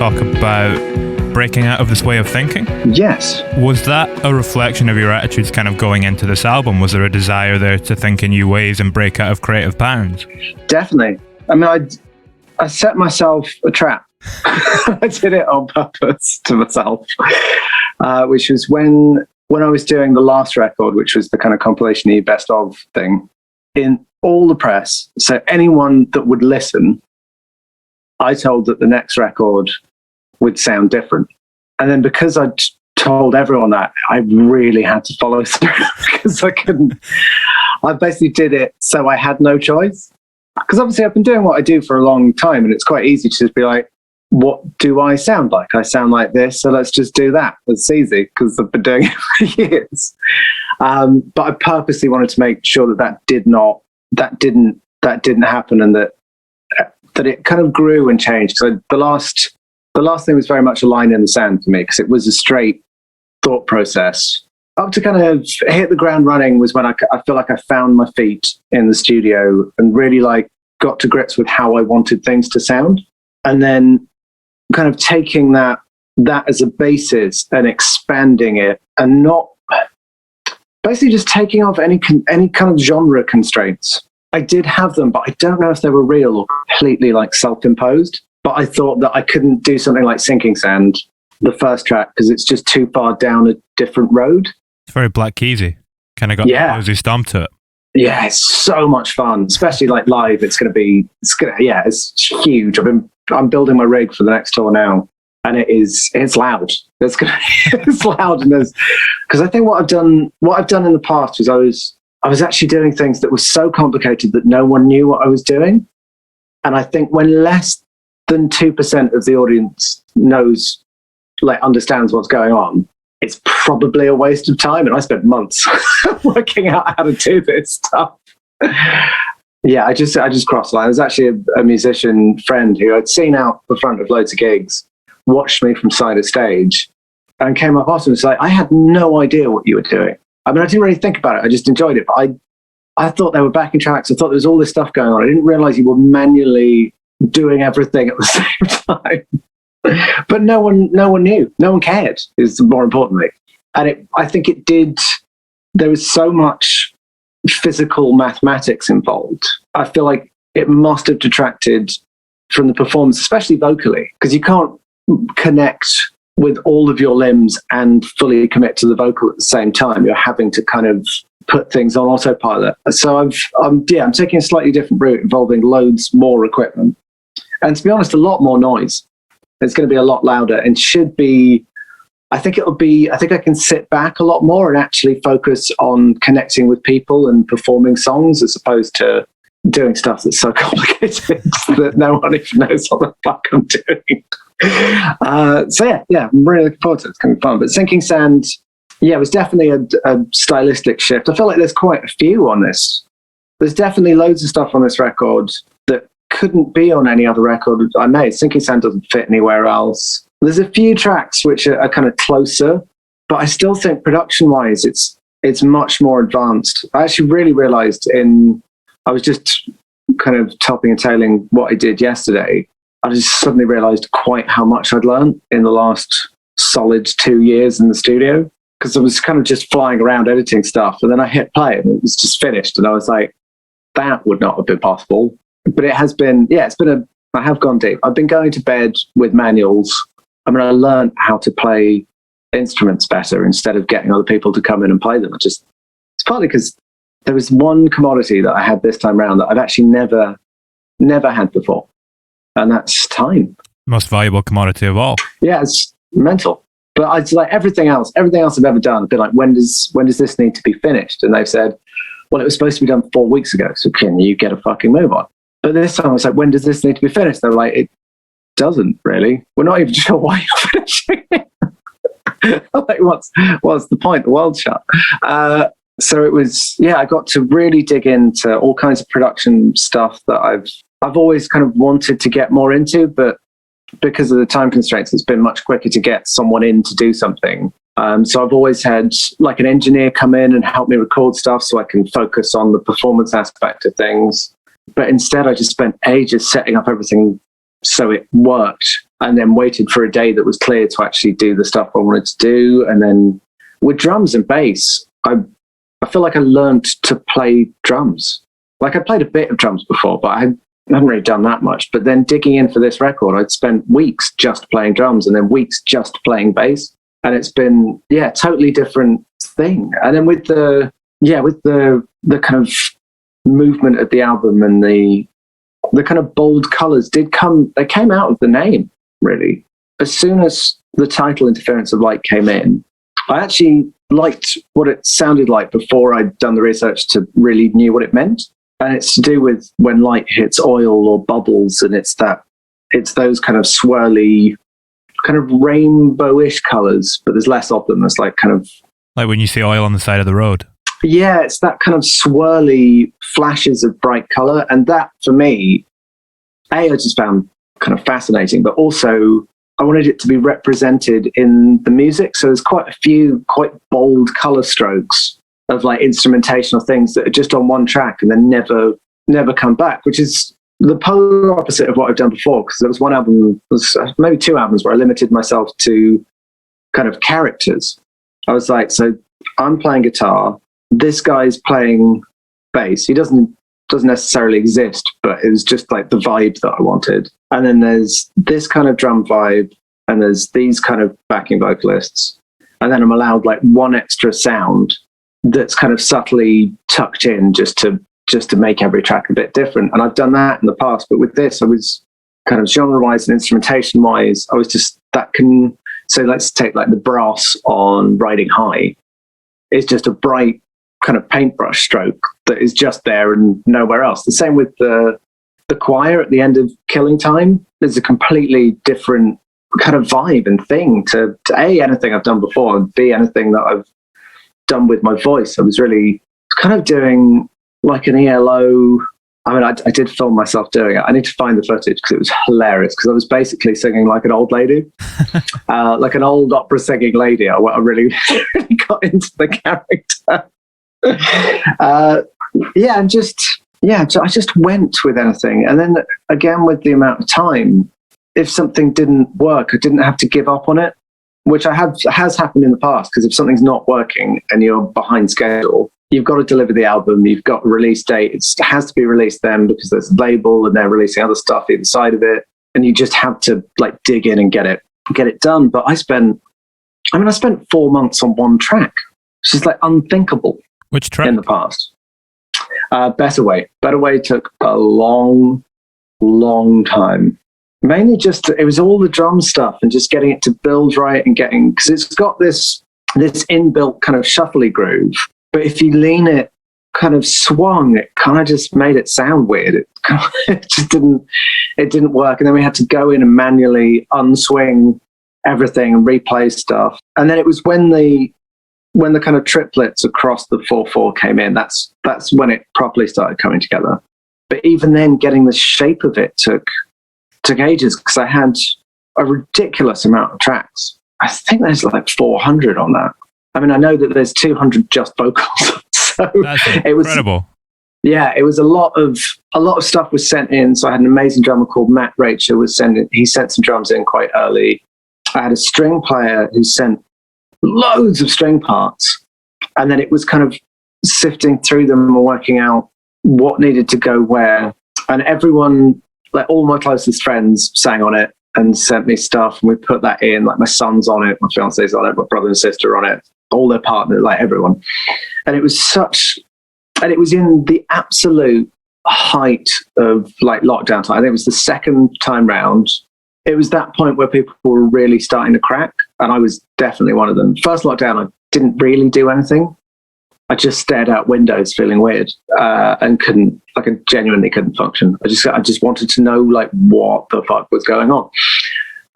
talk about breaking out of this way of thinking. Yes. Was that a reflection of your attitudes kind of going into this album? Was there a desire there to think in new ways and break out of creative patterns? Definitely. I mean, I set myself a trap. I did it on purpose to myself, which was when I was doing the last record, which was the kind of compilation E best of thing, in all the press. So anyone that would listen, I told that the next record would sound different. And then because I'd told everyone that, I really had to follow through because I couldn't. I basically did it so I had no choice. Because obviously I've been doing what I do for a long time, and it's quite easy to just be like, what do I sound like? I sound like this, so let's just do that. It's easy because I've been doing it for years. But I purposely wanted to make sure that didn't happen, and that it kind of grew and changed. So the last thing was very much a line in the sand for me, because it was a straight thought process. Up to kind of hit the ground running was when I feel like I found my feet in the studio and really like got to grips with how I wanted things to sound, and then kind of taking that as a basis and expanding it, and not basically just taking off any kind of genre constraints. I did have them, but I don't know if they were real or completely like self-imposed. But I thought that I couldn't do something like Sinking Sand, the first track, because it's just too far down a different road. It's very Black Keysy. Kind of got a cozy stomp to it. Yeah, it's so much fun, especially like live. It's huge. I'm building my rig for the next tour now, and it's loud. It's loud, and because I think what I've done in the past was I was actually doing things that were so complicated that no one knew what I was doing. And I think when less than 2% of the audience understands what's going on, it's probably a waste of time. And I spent months working out how to do this stuff. Yeah, I just crossed the line. There's actually a musician friend who I'd seen out the front of loads of gigs, watched me from side of stage, and came up after and was like, I had no idea what you were doing. I mean, I didn't really think about it. I just enjoyed it. But I thought there were backing tracks. I thought there was all this stuff going on. I didn't realize you were manually doing everything at the same time. But no one knew. No one cared, is more importantly. And I think it did. There was so much physical mathematics involved. I feel like it must have detracted from the performance, especially vocally, because you can't connect with all of your limbs and fully commit to the vocal at the same time. You're having to kind of put things on autopilot. So I'm taking a slightly different route involving loads more equipment. And to be honest, a lot more noise. It's going to be a lot louder and should be, I think I can sit back a lot more and actually focus on connecting with people and performing songs as opposed to doing stuff that's so complicated that no one even knows what the fuck I'm doing. I'm really looking forward to it. It's going to be fun. But Sinking Sand, it was definitely a stylistic shift. I feel like there's quite a few on this. There's definitely loads of stuff on this record that couldn't be on any other record I made. Sinking Sand doesn't fit anywhere else. There's a few tracks which are kind of closer, but I still think production-wise, it's much more advanced. I actually really realized I was just kind of topping and tailing what I did yesterday. I just suddenly realized quite how much I'd learned in the last solid 2 years in the studio, because I was kind of just flying around editing stuff, and then I hit play and it was just finished. And I was like, that would not have been possible. But it has been, I have gone deep. I've been going to bed with manuals. I mean, I learned how to play instruments better instead of getting other people to come in and play them. It's partly because there was one commodity that I had this time around that I've actually never had before. And that's time. Most valuable commodity of all. Yeah, it's mental. But it's like everything else I've ever done, I've been like, when does this need to be finished? And they've said, well, it was supposed to be done 4 weeks ago, so can you get a fucking move on? But this time I was like, when does this need to be finished? They're like, it doesn't really. We're not even sure why you're finishing it. Like, what's the point? The world's shut. So it was, I got to really dig into all kinds of production stuff that I've always kind of wanted to get more into, but because of the time constraints, it's been much quicker to get someone in to do something. So I've always had like an engineer come in and help me record stuff so I can focus on the performance aspect of things. But instead, I just spent ages setting up everything so it worked. and then waited for a day that was clear to actually do the stuff I wanted to do. And then with drums and bass, I feel like I learned to play drums. Like I played a bit of drums before, but I haven't really done that much. But then digging in for this record, I'd spent weeks just playing drums and then weeks just playing bass. And it's been, totally different thing. And then with the kind of movement of the album and the kind of bold colors they came out of the name, really. As soon as the title Interference of Light came in, I actually liked what it sounded like before I'd done the research to really knew what it meant. And it's to do with when light hits oil or bubbles, and it's those kind of swirly, kind of rainbowish colors, but there's less of them. It's like kind of like when you see oil on the side of the road. Yeah, it's that kind of swirly flashes of bright color, and that for me, I just found kind of fascinating, but also I wanted it to be represented in the music. So there's quite a few quite bold color strokes of like instrumentational things that are just on one track and then never come back, which is the polar opposite of what I've done before. Because there was one album, maybe two albums, where I limited myself to kind of characters. I was like, so I'm playing guitar, this guy's playing bass. He doesn't necessarily exist, but it was just like the vibe that I wanted. And then there's this kind of drum vibe, and there's these kind of backing vocalists, and then I'm allowed like one extra sound that's kind of subtly tucked in just to make every track a bit different. And I've done that in the past, but with this, I was kind of genre-wise and instrumentation-wise, I was just so let's take like the brass on Riding High. It's just a bright kind of paintbrush stroke that is just there and nowhere else. The same with the choir at the end of Killing Time. There's a completely different kind of vibe and thing to A, anything I've done before, and B, anything that I've done with my voice. I was really kind of doing like an ELO. I mean, I did film myself doing it. I need to find the footage because it was hilarious, because I was basically singing like an old lady, like an old opera singing lady. I really, really got into the character. I just went with anything. And then again, with the amount of time, if something didn't work, I didn't have to give up on it, which has happened in the past, because if something's not working and you're behind schedule, you've got to deliver the album, you've got a release date, it has to be released then because there's a label and they're releasing other stuff either side of it, and you just have to like dig in and get it done. But I spent 4 months on one track, which is like unthinkable. Which track? In the past. Better Way took a long time. Mainly just, it was all the drum stuff and just getting it to build right, and because it's got this inbuilt kind of shuffly groove, but if you lean it kind of swung, it kind of just made it sound weird. It just didn't work. And then we had to go in and manually unswing everything and replay stuff. And then it was when the kind of triplets across the 4/4 came in, that's when it properly started coming together. But even then, getting the shape of it took ages, because I had a ridiculous amount of tracks. I think there's like 400 on that. I mean, I know that there's 200 just vocals. So that's incredible. It was a lot of stuff was sent in. So I had an amazing drummer called Matt Rachel he sent some drums in quite early. I had a string player who sent loads of string parts, and then it was kind of sifting through them and working out what needed to go where. And everyone, like all my closest friends, sang on it and sent me stuff, and we put that in. Like my son's on it, my fiance's on it, my brother and sister are on it, all their partners, like everyone. And it was in the absolute height of like lockdown time. I think it was the second time round. It was that point where people were really starting to crack, and I was definitely one of them. First lockdown, I didn't really do anything. I just stared out windows feeling weird, and I genuinely couldn't function. I just wanted to know like what the fuck was going on.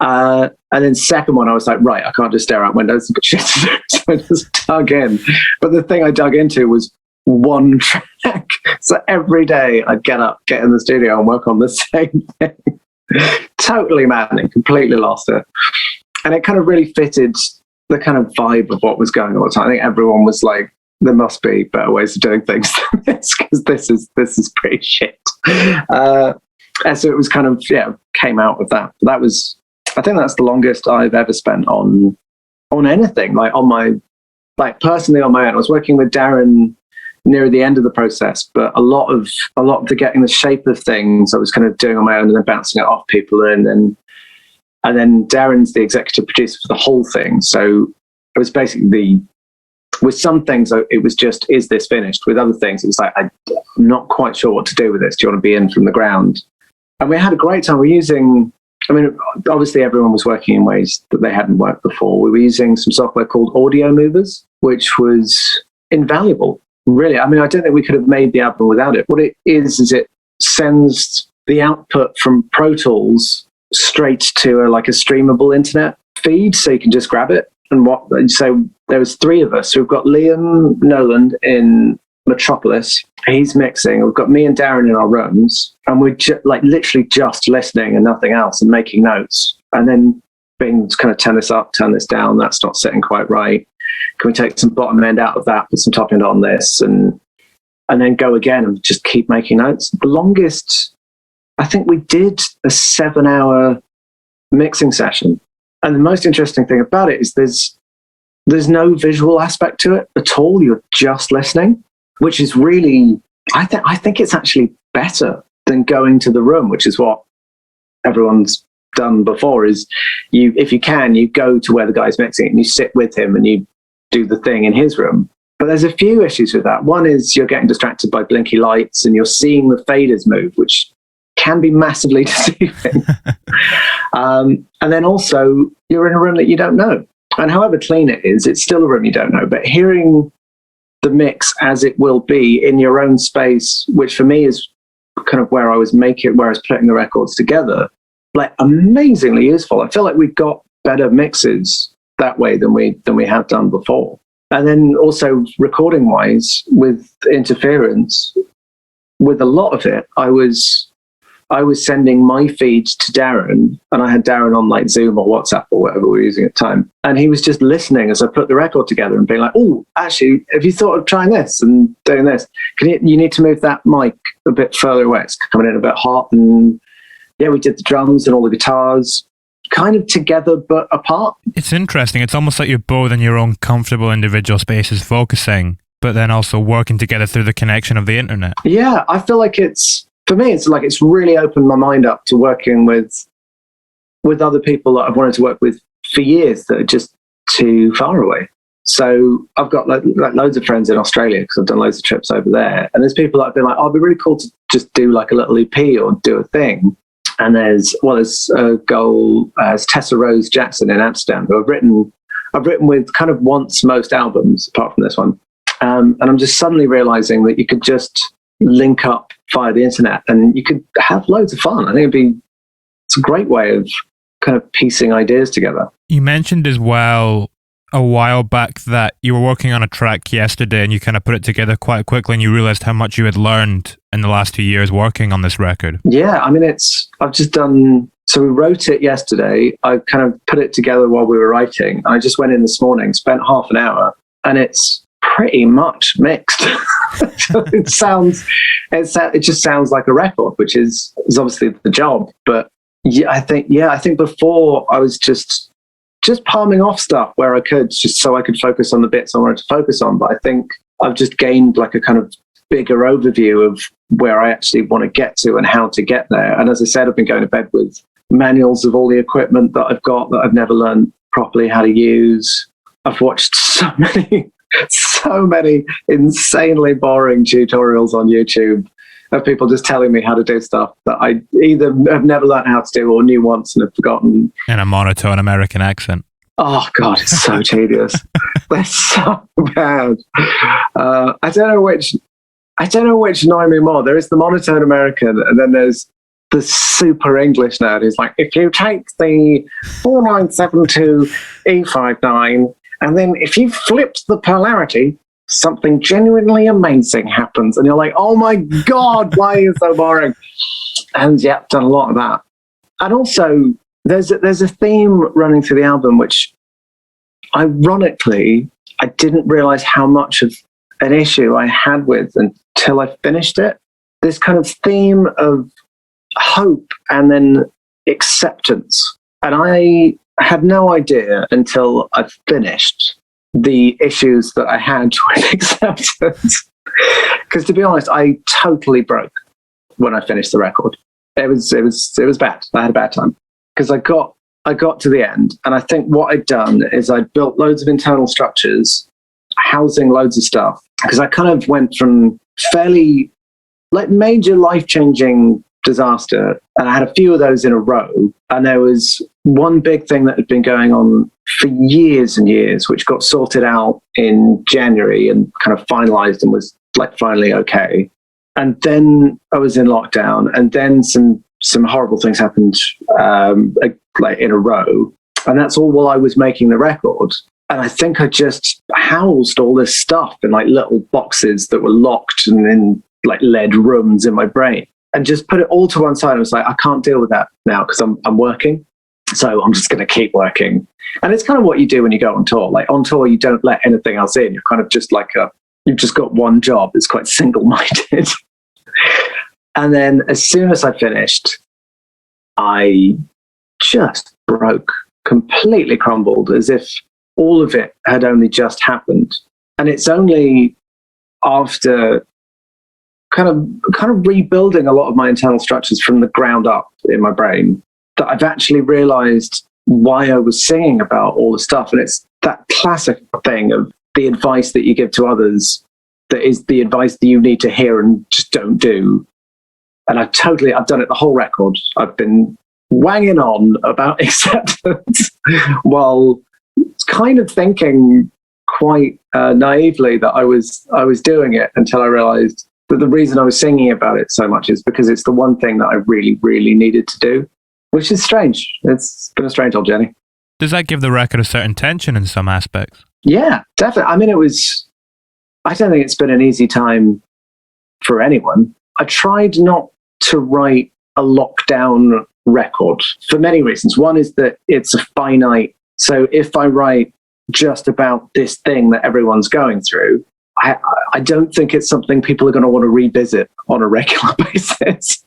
And then second one, I was like, right, I can't just stare out windows and put shit to do. So I just dug in. But the thing I dug into was one track. So every day I'd get up, get in the studio and work on the same thing. Totally maddening, completely lost it. And it kind of really fitted the kind of vibe of what was going on. So I think everyone was like, there must be better ways of doing things than this, because this is pretty shit. And so it was kind of, came out of that. That was I think that's the longest I've ever spent on anything, like personally on my own. I was working with Darren near the end of the process, but a lot of the getting the shape of things I was kind of doing on my own and then bouncing it off people, and then Darren's the executive producer for the whole thing. So it was basically with some things it was just, is this finished? With other things it was like, I'm not quite sure what to do with this. Do you want to be in from the ground? And we had a great time. We're using, I mean, obviously everyone was working in ways that they hadn't worked before. We were using some software called Audio Movers, which was invaluable. Really, I mean, I don't think we could have made the album without it. What it is it sends the output from Pro Tools straight to a streamable internet feed, so you can just grab it. And so there was 3 of us. So we've got Liam Noland in Metropolis. He's mixing. We've got me and Darren in our rooms, and we're literally just listening and nothing else, and making notes, and then being kind of turn this up, turn this down. That's not sitting quite right. Can we take some bottom end out of that, put some top end on this, and then go again and just keep making notes? The longest, I think we did a 7-hour mixing session. And the most interesting thing about it is there's no visual aspect to it at all. You're just listening, which is really, I think it's actually better than going to the room, which is what everyone's done before. Is if you can, you go to where the guy's mixing and you sit with him and you do the thing in his room. But there's a few issues with that. One is you're getting distracted by blinky lights and you're seeing the faders move, which can be massively deceiving. And then also you're in a room that you don't know. And however clean it is, it's still a room you don't know. But hearing the mix as it will be in your own space, which for me is kind of where I was putting the records together, amazingly useful. I feel like we got better mixes that way than we have done before. And then also recording wise, with interference, with a lot of it, I was sending my feeds to Darren, and I had Darren on Zoom or WhatsApp or whatever we were using at the time. And he was just listening as I put the record together and being like, oh, actually, have you thought of trying this and doing this? You need to move that mic a bit further away. It's coming in a bit hot. And yeah, we did the drums and all the guitars kind of together but apart. It's interesting. It's almost like you're both in your own comfortable individual spaces focusing, but then also working together through the connection of the internet. Yeah, I feel like for me, it's really opened my mind up to working with other people that I've wanted to work with for years that are just too far away. So I've got loads of friends in Australia because I've done loads of trips over there. And there's people that have been like, oh, it'd be really cool to just do a little EP or do a thing. And there's a girl, Tessa Rose Jackson in Amsterdam, who I've written with kind of once most albums, apart from this one. And I'm just suddenly realizing that you could just link up via the internet and you could have loads of fun. I think it's a great way of kind of piecing ideas together. You mentioned as well a while back that you were working on a track yesterday and you kind of put it together quite quickly and you realized how much you had learned in the last 2 years working on this record. Yeah, I mean, so we wrote it yesterday. I kind of put it together while we were writing. I just went in this morning, spent half an hour, and it's pretty much mixed. It just sounds like a record, which is obviously the job. But yeah, I think before I was just palming off stuff where I could, just so I could focus on the bits I wanted to focus on. But I think I've just gained a kind of bigger overview of where I actually want to get to and how to get there. And as I said, I've been going to bed with manuals of all the equipment that I've got that I've never learned properly how to use. I've watched so many insanely boring tutorials on YouTube of people just telling me how to do stuff that I either have never learned how to do or knew once and have forgotten. In a monotone American accent. Oh God, it's so tedious. They're so bad. I don't know which annoy me more. There is the monotone American, and then there's the super English nerd who's like, if you take the 4972 E59 and then if you flipped the polarity, something genuinely amazing happens. And you're like, oh my God, why are you so boring? And yeah, I've done a lot of that. And also, there's a theme running through the album, which ironically, I didn't realize how much of an issue I had with until I finished it. This kind of theme of hope and then acceptance. And I had no idea until I finished the issues that I had with acceptance. Because to be honest, I totally broke when I finished the record. It was bad. I had a bad time because I got to the end, and I think what I'd done is I'd built loads of internal structures, housing loads of stuff. Because I kind of went from fairly like major life-changing disaster, and I had a few of those in a row. And there was one big thing that had been going on for years and years, which got sorted out in January and kind of finalized and was like finally okay. And then I was in lockdown, and then some horrible things happened like in a row. And that's all while I was making the record. And I think I just housed all this stuff in like little boxes that were locked and in like lead rooms in my brain, and just put it all to one side. I was like, I can't deal with that now because I'm working. So I'm just going to keep working. And it's kind of what you do when you go on tour. Like on tour, you don't let anything else in. You're kind of just like you've just got one job. It's quite single-minded. And then as soon as I finished, I just broke, completely crumbled, as if all of it had only just happened. And it's only after kind of rebuilding a lot of my internal structures from the ground up in my brain that I've actually realized why I was singing about all the stuff. And it's that classic thing of the advice that you give to others that is the advice that you need to hear and just don't do. And I've done it the whole record. I've been wanging on about acceptance while kind of thinking quite naively that I was doing it, until I realized that the reason I was singing about it so much is because it's the one thing that I really, really needed to do, which is strange. It's been a strange old journey. Does that give the record a certain tension in some aspects? Yeah, definitely. I mean, I don't think it's been an easy time for anyone. I tried not to write a lockdown record for many reasons. One is that it's a finite. So if I write just about this thing that everyone's going through, I don't think it's something people are going to want to revisit on a regular basis.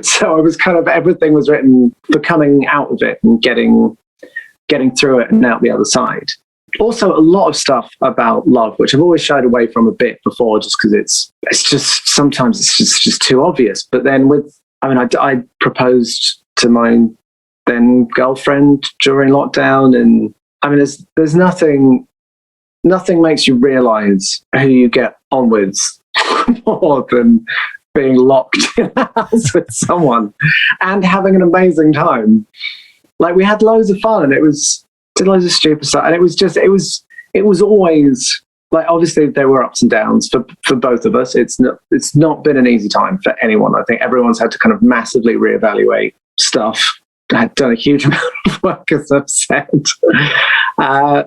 So I was kind of, everything was written for coming out of it and getting through it and out the other side. Also, a lot of stuff about love, which I've always shied away from a bit before, just because it's just sometimes it's just too obvious. But then I proposed to my then girlfriend during lockdown, and I mean, there's nothing makes you realize who you get on with more than being locked in a house with someone and having an amazing time. Like, we had loads of fun, and did loads of stupid stuff, and it was always like, obviously there were ups and downs for both of us. It's not been an easy time for anyone. I think everyone's had to kind of massively reevaluate stuff. I had done a huge amount of work, as I've said. And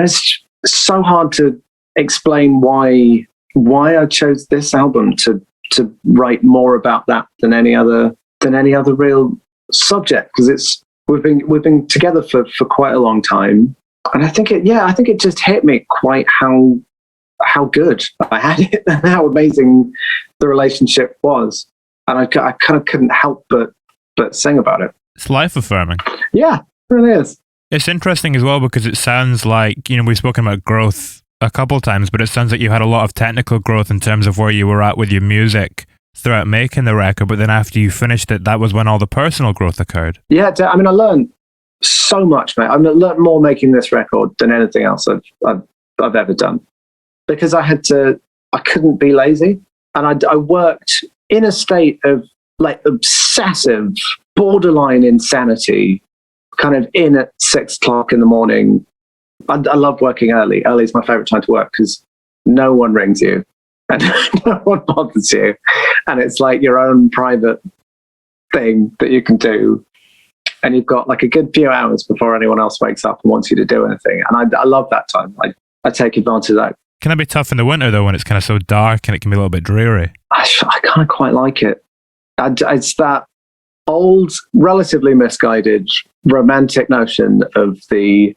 it's so hard to explain why I chose this album to write more about that than any other real subject, because we've been together for quite a long time, and I think it just hit me quite how good I had it and how amazing the relationship was, and I kind of couldn't help but sing about it. It's life affirming. Yeah, it really is. It's interesting as well because it sounds like, we've spoken about growth a couple times, but it sounds like you had a lot of technical growth in terms of where you were at with your music throughout making the record, but then after you finished it, that was when all the personal growth occurred. Yeah, I mean, I learned so much, mate. I learned more making this record than anything else I've ever done, because I couldn't be lazy, and I worked in a state of like obsessive, borderline insanity, kind of in at 6 o'clock in the morning. I love working early. Early is my favorite time to work because no one rings you and no one bothers you. And it's like your own private thing that you can do. And you've got like a good few hours before anyone else wakes up and wants you to do anything. And I love that time. I take advantage of that. Can it be tough in the winter though, when it's kind of so dark and it can be a little bit dreary? I kind of quite like it. It's that old, relatively misguided, romantic notion of the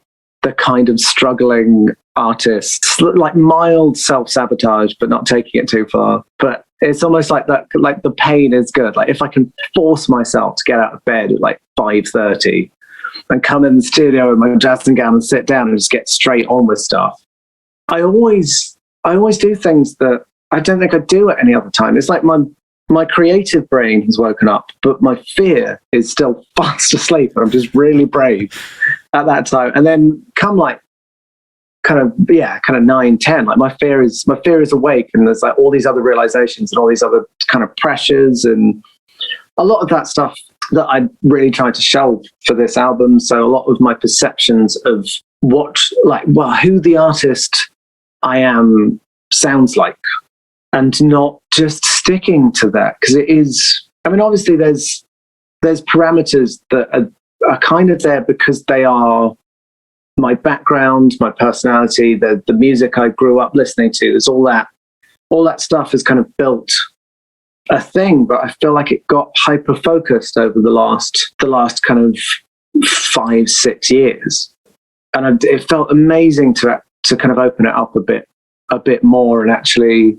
kind of struggling artists, like mild self-sabotage, but not taking it too far. But It's almost like that, like the pain is good. Like if I can force myself to get out of bed at like 5:30 and come in the studio in my dressing gown and sit down and just get straight on with stuff. I always do things that I don't think I'd do at any other time. It's like my creative brain has woken up, but my fear is still fast asleep. And I'm just really brave at that time. And then come like kind of 9, 10, like my fear is awake, and there's like all these other realizations and all these other kind of pressures, and a lot of that stuff that I really tried to shelve for this album. So a lot of my perceptions of who the artist I am sounds like, and not just sticking to that, because it is, I mean, obviously there's parameters that are kind of there because they are my background, my personality, the music I grew up listening to. There's all that stuff has kind of built a thing, but I feel like it got hyper focused over the last kind of 5-6 years, and it felt amazing to kind of open it up a bit more and actually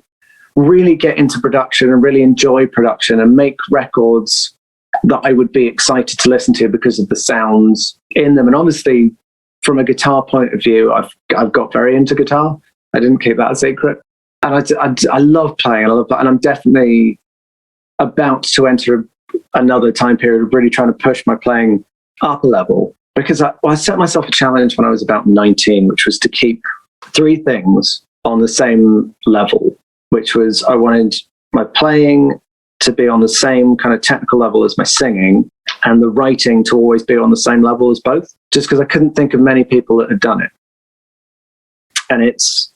really get into production and really enjoy production and make records that I would be excited to listen to because of the sounds in them. And honestly, from a guitar point of view, I've got very into guitar. I didn't keep that a secret, and I love playing. And I'm definitely about to enter another time period of really trying to push my playing up a level, because I set myself a challenge when I was about 19, which was to keep 3 things on the same level, which was I wanted my playing to be on the same kind of technical level as my singing, and the writing to always be on the same level as both, just because I couldn't think of many people that had done it. And it's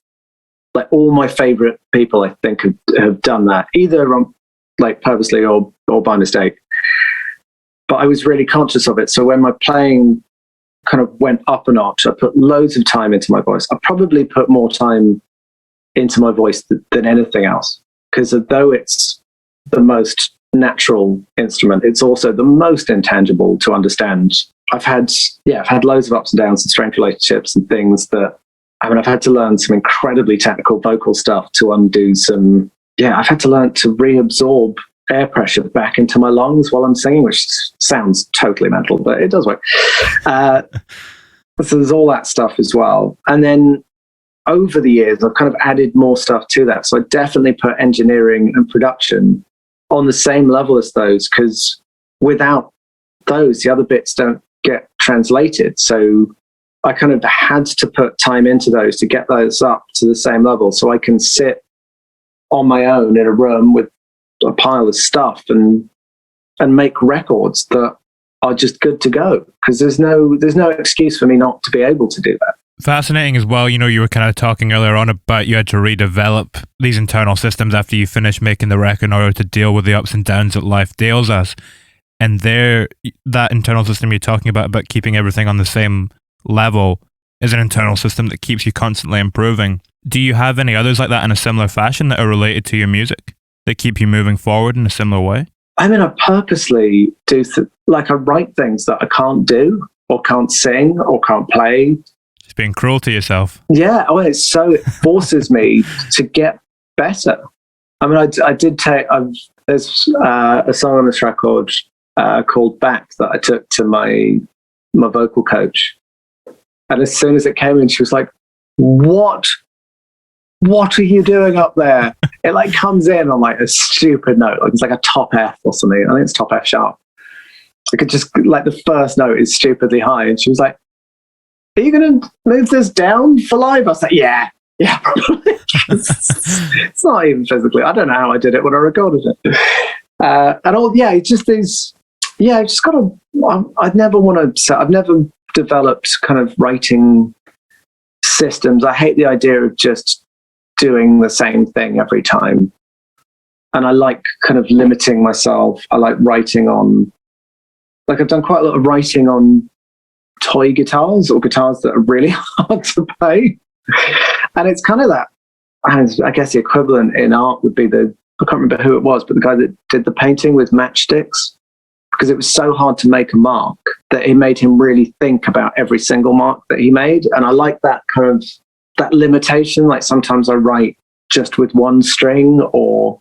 like all my favorite people, I think, have done that, either like purposely or by mistake. But I was really conscious of it. So when my playing kind of went up a notch, I put loads of time into my voice. I probably put more time into my voice than anything else, because although it's the most natural instrument, it's also the most intangible to understand. I've had loads of ups and downs and strange relationships and things that, I mean, I've had to learn some incredibly technical vocal stuff to undo some, I've had to learn to reabsorb air pressure back into my lungs while I'm singing, which sounds totally mental, but it does work. So there's all that stuff as well. And then over the years, I've kind of added more stuff to that. So I definitely put engineering and production on the same level as those, because without those, the other bits don't get translated. So I kind of had to put time into those to get those up to the same level, so I can sit on my own in a room with a pile of stuff and make records that are just good to go, because there's no excuse for me not to be able to do that. Fascinating as well. You know, you were kind of talking earlier on about you had to redevelop these internal systems after you finished making the record in order to deal with the ups and downs that life deals us. And that internal system you're talking about keeping everything on the same level, is an internal system that keeps you constantly improving. Do you have any others like that in a similar fashion that are related to your music that keep you moving forward in a similar way? I mean, I purposely do, I write things that I can't do or can't sing or can't play. Just being cruel to yourself. Yeah, it forces me to get better. I mean, I did take, there's a song on this record called Back that I took to my vocal coach. And as soon as it came in, she was like, what are you doing up there? It like comes in on like a stupid note. Like it's like a top F or something. I think it's top F sharp. I could just, like, the first note is stupidly high. And she was like, are you going to move this down for live? I was like, yeah, probably. It's not even physically. I don't know how I did it when I recorded it. It just is, I just got to, I've never developed kind of writing systems. I hate the idea of just doing the same thing every time. And I like kind of limiting myself. I like writing on, like I've done quite a lot of writing on toy guitars or guitars that are really hard to play. And it's kind of that, I guess the equivalent in art would be I can't remember who it was, but the guy that did the painting with matchsticks, because it was so hard to make a mark that it made him really think about every single mark that he made. And I like that kind of, that limitation. Like sometimes I write just with one string, or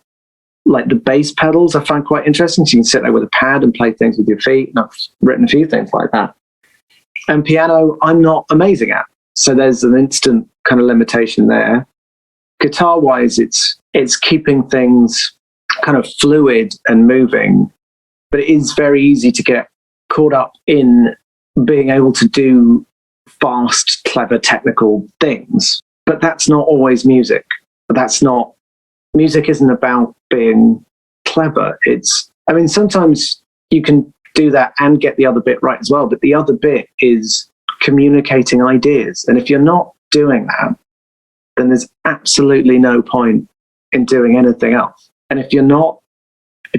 like the bass pedals I find quite interesting. So you can sit there with a pad and play things with your feet. And I've written a few things like that. And piano, I'm not amazing at. So there's an instant kind of limitation there. Guitar-wise, it's keeping things kind of fluid and moving, but it is very easy to get caught up in being able to do fast, clever, technical things. But that's not always music. Music isn't about being clever. Sometimes you can do that and get the other bit right as well, but the other bit is communicating ideas. And if you're not doing that, then there's absolutely no point in doing anything else. And if you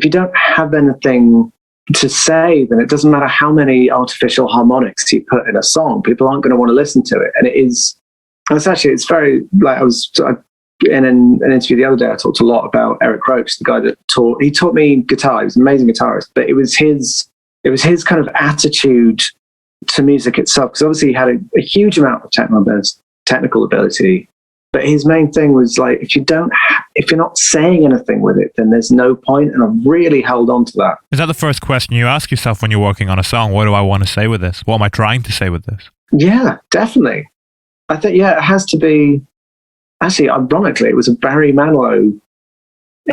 don't have anything to say, then it doesn't matter how many artificial harmonics you put in a song, people aren't going to want to listen to it. And it's very, like, in an interview the other day, I talked a lot about Eric Roach, the guy that taught me guitar. He was an amazing guitarist, but it was his kind of attitude to music itself, because obviously he had a huge amount of technical ability, but his main thing was like, if you're not saying anything with it, then there's no point. And I've really held on to that. Is that the first question you ask yourself when you're working on a song? What do I want to say with this? What am I trying to say with this? Yeah, definitely. I think, it has to be. Actually, ironically, it was a Barry Manilow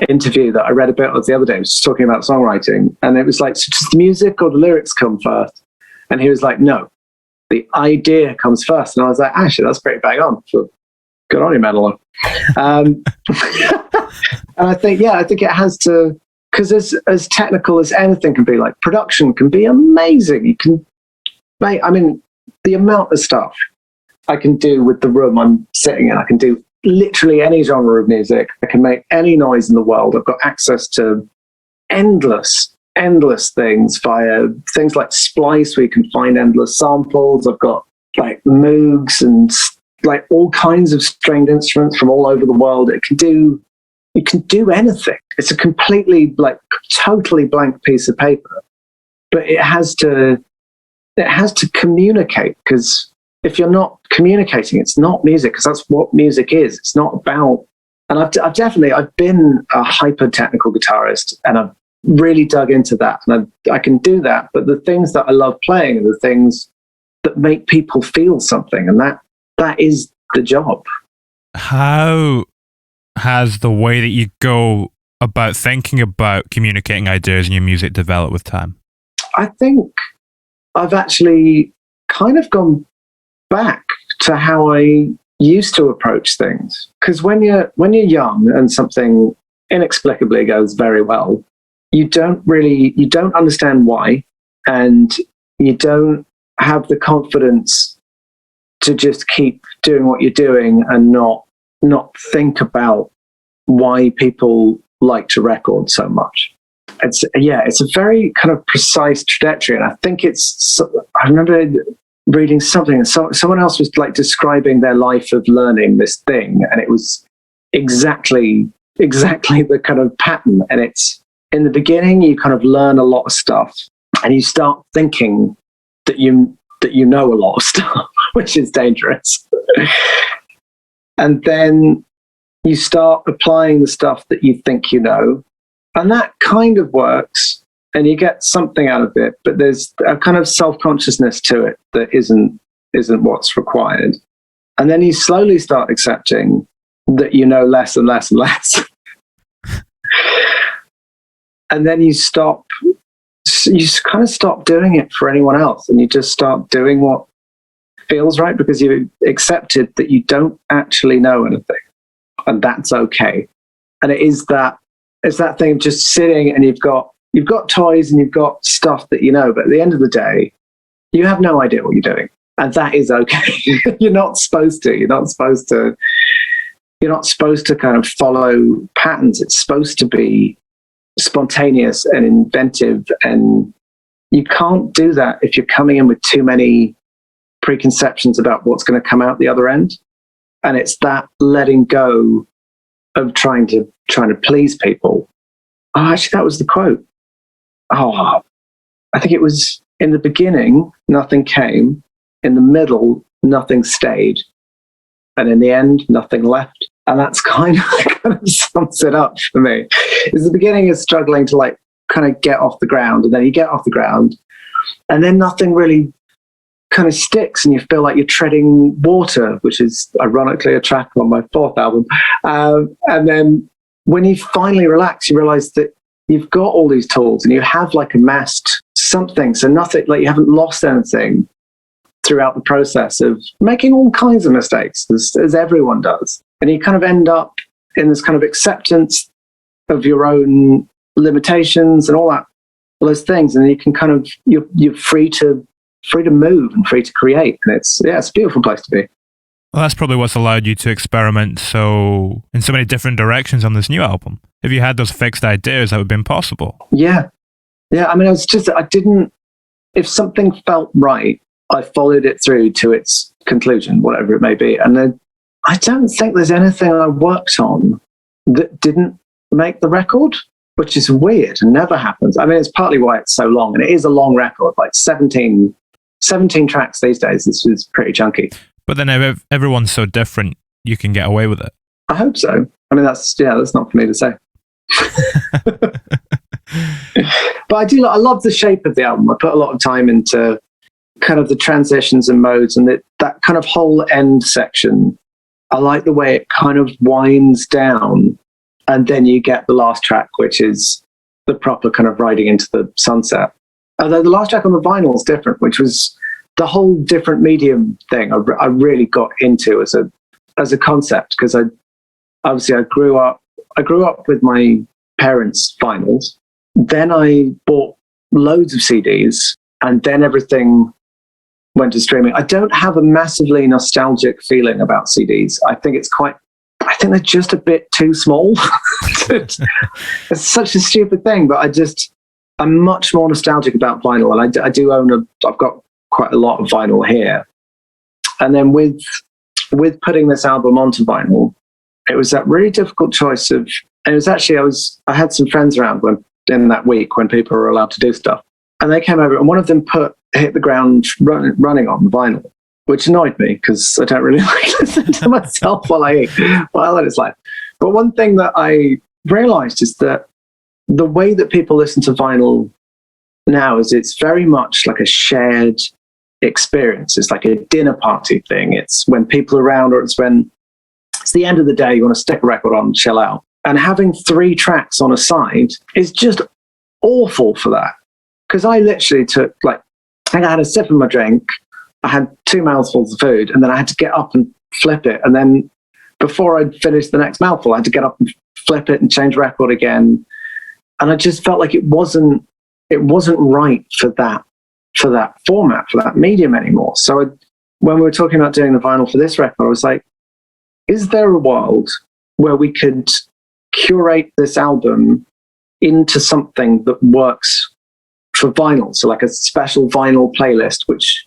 interview that I read a bit of the other day. It was just talking about songwriting. And it was like, so does the music or the lyrics come first? And he was like, no, the idea comes first. And I was like, actually, that's pretty bang on. So good on you, Manilow. And I think it has to, because as technical as anything can be, like production can be amazing. You can make, the amount of stuff I can do with the room I'm sitting in, I can do literally any genre of music. I can make any noise in the world. I've got access to endless things via things like Splice, where you can find endless samples. I've got like Moogs and like all kinds of stringed instruments from all over the world. It can do anything. It's a completely, like, totally blank piece of paper, but it has to communicate, because if you're not communicating, it's not music, because that's what music is. It's not about, and I've been a hyper technical guitarist, and I've really dug into that, and I can do that. But the things that I love playing are the things that make people feel something, and that is the job. How has the way that you go about thinking about communicating ideas in your music developed with time? I think I've actually kind of gone back to how I used to approach things. Because when you're young and something inexplicably goes very well, you don't understand why, and you don't have the confidence to just keep doing what you're doing and not think about why people like to record so much. It's a very kind of precise trajectory, and I think I remember reading something, and someone else was like describing their life of learning this thing, and it was exactly the kind of pattern. And it's, in the beginning, you kind of learn a lot of stuff, and you start thinking that you know a lot of stuff, which is dangerous. And then you start applying the stuff that you think you know, and that kind of works, and you get something out of it, but there's a kind of self-consciousness to it that isn't what's required. And then you slowly start accepting that you know less and less and less. And then you kind of stop doing it for anyone else, and you just start doing what feels right, because you accepted that you don't actually know anything, and that's okay. And it's that thing of just sitting, and you've got toys and you've got stuff that you know, but at the end of the day, you have no idea what you're doing, and that is okay. You're not supposed to kind of follow patterns. It's supposed to be spontaneous and inventive, and you can't do that if you're coming in with too many preconceptions about what's going to come out the other end. And it's that letting go of trying to please people. Oh, actually, that was the quote. Oh, I think it was, in the beginning, nothing came. In the middle, nothing stayed. And in the end, nothing left. And that's kind of sums it up for me. Is the beginning is struggling to like kind of get off the ground, and then you get off the ground, and then nothing really kind of sticks, and you feel like you're treading water, which is ironically a track on my fourth album. And then when you finally relax, you realize that you've got all these tools and you have like amassed something. So nothing, like you haven't lost anything throughout the process of making all kinds of mistakes, as everyone does. And you kind of end up in this kind of acceptance of your own limitations and all those things. And you can kind of, you're free to move and free to create. And it's a beautiful place to be. Well, that's probably what's allowed you to experiment in so many different directions on this new album. If you had those fixed ideas, that would have been impossible. Yeah. I mean, if something felt right, I followed it through to its conclusion, whatever it may be. And then I don't think there's anything I worked on that didn't make the record, which is weird and never happens. I mean, it's partly why it's so long, and it is a long record, like 17 tracks these days. This is pretty chunky. But then if everyone's so different, you can get away with it. I hope so. I mean, that's not for me to say. But I love the shape of the album. I put a lot of time into kind of the transitions and modes, and that kind of whole end section. I like the way it kind of winds down, and then you get the last track, which is the proper kind of riding into the sunset. Although the last track on the vinyl is different, which was the whole different medium thing I really got into as a concept, because I grew up with my parents' vinyls. Then I bought loads of CDs, and then everything went to streaming. I don't have a massively nostalgic feeling about CDs. I think they're just a bit too small. It's such a stupid thing, but I'm much more nostalgic about vinyl, and I do own I've got quite a lot of vinyl here. And then with putting this album onto vinyl, it was that really difficult choice and it was actually, I had some friends around in that week when people were allowed to do stuff, and they came over, and one of them hit the ground running on vinyl, which annoyed me because I don't really like listening to myself while I eat. Well, that is life. But one thing that I realized is that the way that people listen to vinyl now is it's very much like a shared experience. It's like a dinner party thing. It's when people are around, or it's when it's the end of the day, you want to stick a record on and chill out. And having 3 tracks on a side is just awful for that. Because I literally took, I had a sip of my drink, I had 2 mouthfuls of food, and then I had to get up and flip it. And then before I'd finished the next mouthful, I had to get up and flip it and change record again. And I just felt like it wasn't right for that format, for that medium anymore. So when we were talking about doing the vinyl for this record, I was like, is there a world where we could curate this album into something that works for vinyl? So like a special vinyl playlist, which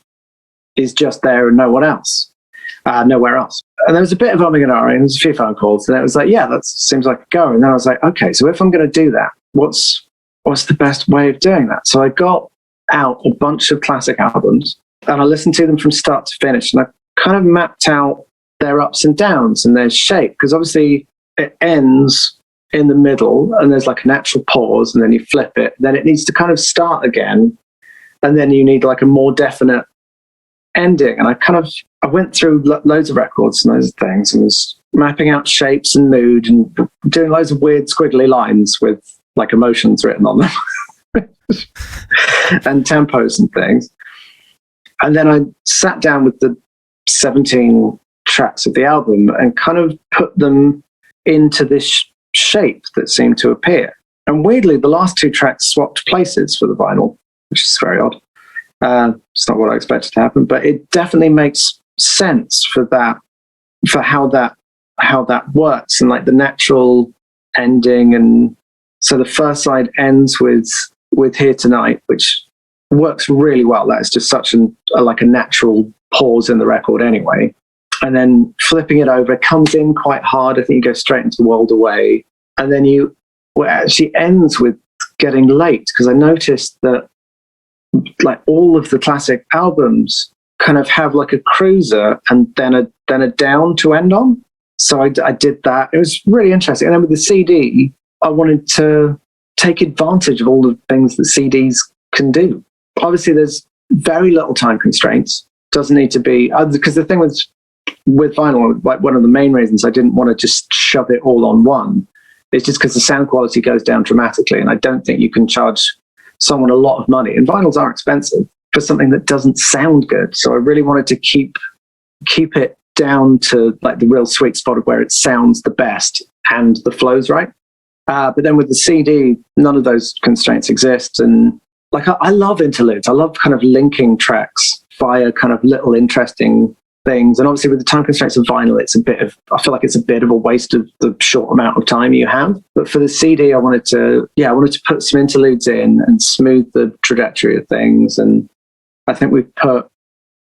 is just there and nowhere else. And there was a bit of umming and ahhing, and there's a few phone calls, and it was like, yeah, that seems like a go. And then I was like, okay, so if I'm going to do that, what's the best way of doing that? So I got out a bunch of classic albums, and I listened to them from start to finish, and I kind of mapped out their ups and downs and their shape, because obviously it ends in the middle and there's like a natural pause, and then you flip it, then it needs to kind of start again, and then you need like a more definite ending. And I went through loads of records and those things, and was mapping out shapes and mood and doing loads of weird squiggly lines with like emotions written on them and tempos and things. And then I sat down with the 17 tracks of the album and kind of put them into this shape that seemed to appear. And weirdly, the last 2 tracks swapped places for the vinyl, which is very odd. It's not what I expected to happen, but it definitely makes sense for how that works, and like the natural ending. And so the first side ends with Here Tonight, which works really well. That is just such a natural pause in the record anyway. And then flipping it over, it comes in quite hard. I think you go straight into World Away. And then it actually ends with Getting Late, because I noticed that like all of the classic albums kind of have like a cruiser and then a down to end on. So I did that. It was really interesting. And then with the CD, I wanted to take advantage of all the things that CDs can do. Obviously, there's very little time constraints. Doesn't need to be, because the thing with vinyl, like one of the main reasons I didn't want to just shove it all on one is just because the sound quality goes down dramatically. And I don't think you can charge someone a lot of money. And vinyls are expensive for something that doesn't sound good. So I really wanted to keep it down to like the real sweet spot of where it sounds the best and the flow's right. But then with the CD, none of those constraints exist. And like, I love interludes. I love kind of linking tracks via kind of little interesting things. And obviously with the time constraints of vinyl, I feel like it's a bit of a waste of the short amount of time you have. But for the CD, I wanted to put some interludes in and smooth the trajectory of things. And I think we've put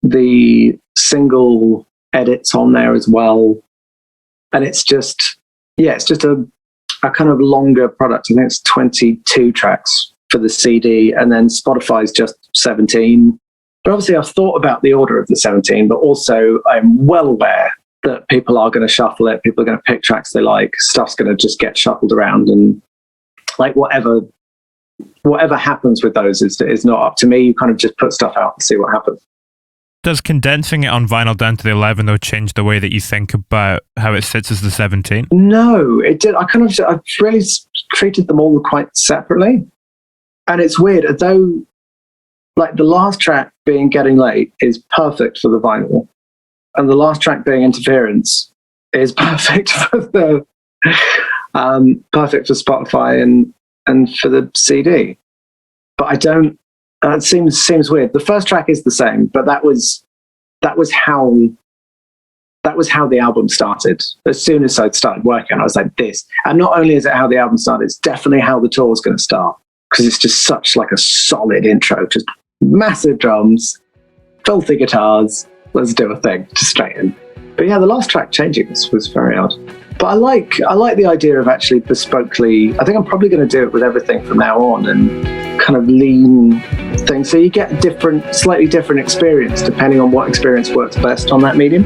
the single edits on there as well. And it's just a kind of longer product. I think it's 22 tracks for the CD, and then Spotify's just 17. But obviously I've thought about the order of the 17, but also I'm well aware that people are going to shuffle it. People are going to pick tracks they like. Stuff's going to just get shuffled around, and like whatever happens with those is not up to me. You kind of just put stuff out and see what happens. Does condensing it on vinyl down to the 11 though change the way that you think about how it sits as the 17? No, it did. I really treated them all quite separately. And it's weird, although like the last track being Getting Late is perfect for the vinyl, and the last track being Interference is perfect for the perfect for Spotify and for the CD. But I don't. It seems weird. The first track is the same, but that was how the album started. As soon as I started working, I was like, this. And not only is it how the album started, it's definitely how the tour is going to start, because it's just such like a solid intro, just massive drums, filthy guitars. Let's do a thing, just straight in. But yeah, the last track changing was very odd. But I like the idea of actually bespokely. I think I'm probably going to do it with everything from now on, and kind of lean things, so you get a slightly different experience depending on what experience works best on that medium.